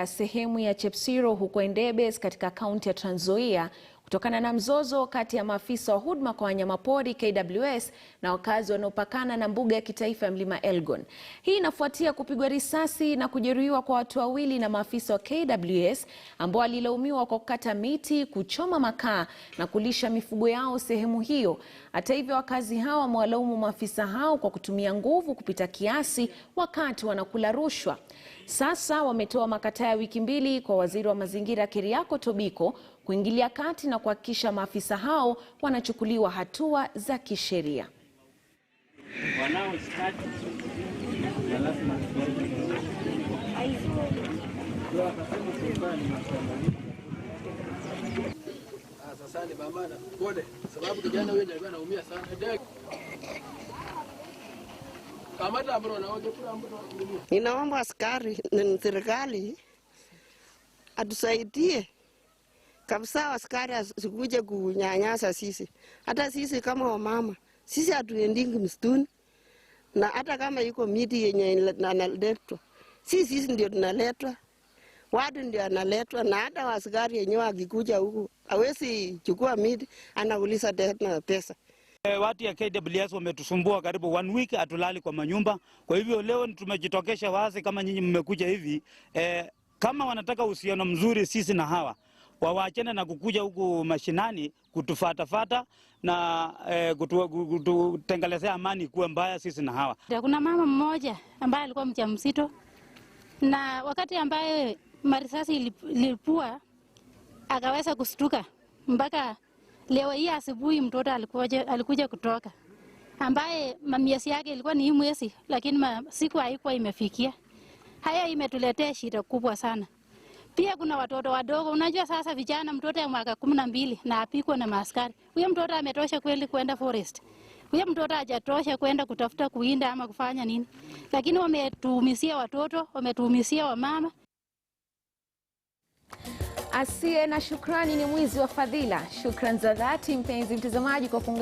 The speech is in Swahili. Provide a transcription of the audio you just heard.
Sehemu ya Chepsiro huko Endebess katika kaunti ya Trans Nzoia kutokana na mzozo kati ya maafisa wa huduma kwa wanyamapori KWS na wakazi wanaopakana na mbuga ya kitaifa ya Mlima Elgon. Hii inafuatia kupigwa risasi na kujeruhiwa kwa watu wawili na maafisa wa KWS ambao walilaumiwa kwa kukata miti, kuchoma makaa na kulisha mifugo yao sehemu hiyo. Hata hivyo, wakazi hao wamewalaumu maafisa hao kwa kutumia nguvu kupita kiasi wakati wanakula rushwa. Sasa wametoa makataa ya wiki 2 kwa waziri wa mazingira Keriako Tobiko kuingilia kati na kuhakikisha maafisa hao wanachukuliwa hatua za kisheria. Ninaomba askari na serikali atusaidie kabisa, askari asikuje kunyanyasa sisi. Hata sisi kama wamama, sisi hatuendingi msituni, na hata kama yuko miti yenye analetwa, sisi ndio tunaletwa, watu ndio analetwa, na hata askari yenyewe akikuja huku hawezi chukua miti, anauliza tena pesa. Watu ya KWS wametusumbua karibu 1 week, atulali kwa manyumba. Kwa hivyo leo tumejitokesha wazi kama nyinyi mmekuja hivi. Kama wanataka uhusiano mzuri sisi na hawa, wawaachane na kukuja huku mashinani kutufatafata na kututengelezea amani kuwa mbaya sisi na hawa. Kuna mama mmoja ambaye alikuwa mjamzito, na wakati ambaye marisasi ilipua akaweza kustuka, mpaka leo hii asubuhi mtoto alikuja kutoka, ambaye miezi yake ilikuwa ni mwezi, lakini siku haikuwa imefikia. Haya imetuletea shida kubwa sana. Pia kuna watoto wadogo, unajua sasa vijana, mtoto ya mwaka 12 na apikwa na maaskari. Huyo mtoto ametosha kweli kwenda forest? Huyo mtoto hajatosha kwenda kutafuta kuinda ama kufanya nini? Lakini wametuumisia watoto, wametuumisia wamama. Asiye na shukrani ni mwizi wa fadhila. Shukrani za dhati mpenzi mtazamaji kwa